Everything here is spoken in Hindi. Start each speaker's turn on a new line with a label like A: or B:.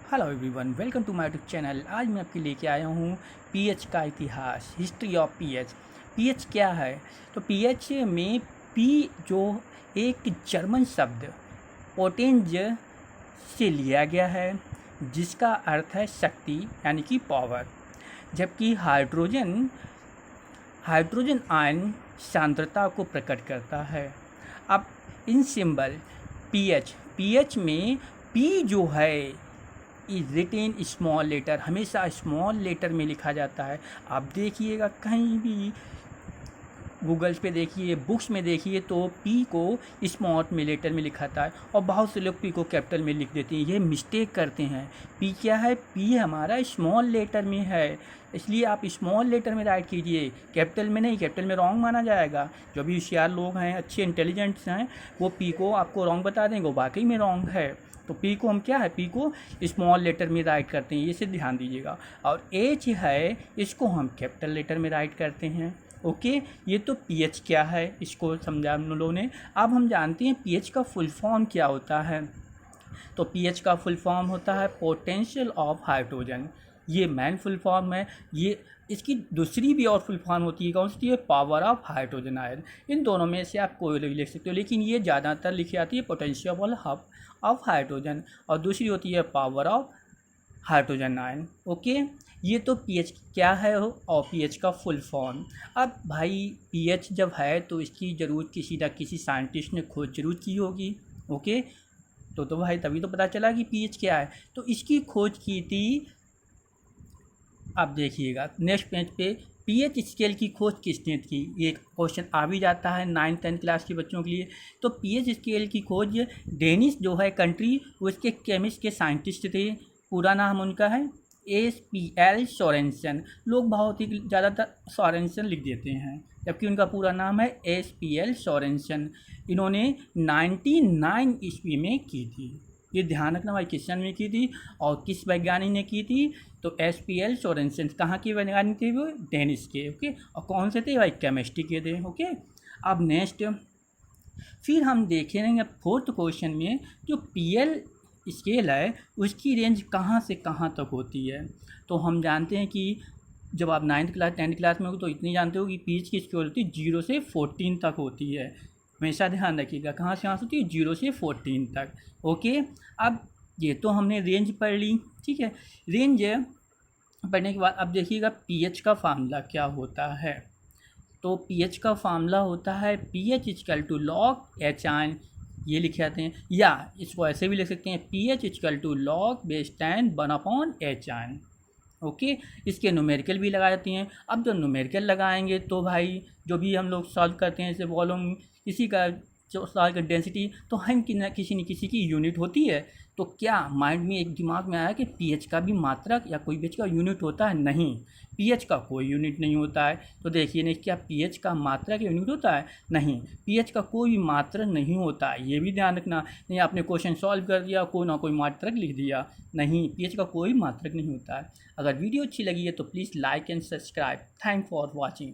A: Hello everyone, welcome to my YouTube channel. आज मैं आपके लेके आया हूँ पीएच का इतिहास, हिस्ट्री ऑफ पीएच। पीएच क्या है? तो पीएच में पी जो एक जर्मन शब्द पोटेंज से लिया गया है, जिसका अर्थ है शक्ति यानी कि पावर। जबकि हाइड्रोजन हाइड्रोजन आयन सांद्रता को प्रकट करता है। अब इन सिंबल पीएच में पी जो है इज रिटेन स्मॉल लेटर, हमेशा स्मॉल लेटर में लिखा जाता है। आप देखिएगा कहीं भी गूगल्स पे देखिए, बुक्स में देखिए तो पी को स्मॉल में लेटर में लिखा था, और बहुत से लोग पी को कैपिटल में लिख देते हैं। ये मिस्टेक करते हैं। पी क्या है? पी हमारा स्मॉल लेटर में है, इसलिए आप स्मॉल लेटर में राइट कीजिए, कैपिटल में नहीं। कैपिटल में रॉन्ग माना जाएगा। जो भी होशियार लोग हैं, अच्छे इंटेलिजेंट्स हैं, वो पी को आपको रॉन्ग बता देंगे, वाकई में रॉन्ग है। तो पी को हम क्या है, पी को स्मॉल लेटर में राइट करते हैं, इसे ध्यान दीजिएगा। और एच है, इसको हम कैपिटल लेटर में राइट करते हैं। ओके, ये तो पीएच क्या है, इसको समझा हम लोगों ने। अब हम जानते हैं पीएच का फुल फॉर्म क्या होता है। तो पीएच का फुल फॉर्म होता है पोटेंशियल ऑफ हाइड्रोजन। ये मेन फुल फॉर्म है। ये इसकी दूसरी भी और फुल फॉर्म होती है, कौन सी है? Power of hydrogen ion. इन दोनों में से आप कोई भी लिख सकते हो, लेकिन ये ज़्यादातर लिखी जाती है पोटेंशियल ऑफ हाइड्रोजन, और दूसरी होती है power of hydrogen ion. Okay, ये तो पीएच क्या है और पीएच का फुल फॉर्म। अब भाई पीएच जब है तो इसकी ज़रूर किसी न किसी साइंटिस्ट ने खोज जरूर की होगी। ओके, तो भाई तभी तो पता चला कि पीएच क्या है। तो इसकी खोज की थी, आप देखिएगा नेक्स्ट पेज पे, पीएच स्केल की खोज किसने की। ये क्वेश्चन आ भी जाता है 9th-10th क्लास के बच्चों के लिए। तो पीएच स्केल की खोज डेनिश जो है कंट्री, उसके केमिस्ट के साइंटिस्ट थे। पूरा नाम उनका है एस.पी.एल. सोरेनसन। लोग बहुत ही ज़्यादातर सोरेनसन लिख देते हैं, जबकि उनका पूरा नाम है एस.पी.एल. सोरेनसन। इन्होंने 99 ईस्वी में की थी। ये ध्यान रखना भाई, किस सन में की थी और किस वैज्ञानिक ने की थी। तो एस.पी.एल. सोरेनसन कहाँ के वैज्ञानिक थे? वो डेनिश के। ओके, और कौन से थे भाई? केमिस्ट्री के थे। ओके, अब नेक्स्ट फिर हम देखेंगे 4th क्वेश्चन में, जो पीएल स्केल है उसकी रेंज कहाँ से कहाँ तक होती है। तो हम जानते हैं कि जब आप 9th क्लास 10th क्लास में हो तो इतनी जानते हो कि पीएच की स्केल होती है 0 से 14 तक होती है। हमेशा ध्यान रखिएगा, कहाँ से कहाँ होती है? 0 से 14 तक। ओके, अब ये तो हमने रेंज पढ़ ली, ठीक है। रेंज पढ़ने के बाद अब देखिएगा पीएच का फार्मूला क्या होता है। तो पीएच का फार्मूला होता है pH equal to log H ion, ये लिखे जाते हैं, या इसको ऐसे भी लिख सकते हैं pH equal to log base 10 1/एच आयन। ओके, इसके न्यूमेरिकल भी लगा जाती हैं। अब जो न्यूमेरिकल लगाएंगे तो भाई जो भी हम लोग सॉल्व करते हैं, जैसे वॉल्यूम, इसी का जो सॉल्व का डेंसिटी, तो हम किसी न किसी की यूनिट होती है। तो क्या माइंड में एक दिमाग में आया कि पीएच का भी मात्रक या कोई पीएच का यूनिट होता है? नहीं, पीएच का कोई यूनिट नहीं होता है। तो देखिए नहीं, क्या पीएच का मात्रक यूनिट होता है? नहीं, पीएच का कोई भी मात्रक नहीं होता है, ये भी ध्यान रखना। नहीं आपने क्वेश्चन सॉल्व कर दिया, कोई ना कोई मात्रक लिख दिया, नहीं, पीएच का कोई मात्रक नहीं होता है। अगर वीडियो अच्छी लगी है तो please like and subscribe. Thank for watching.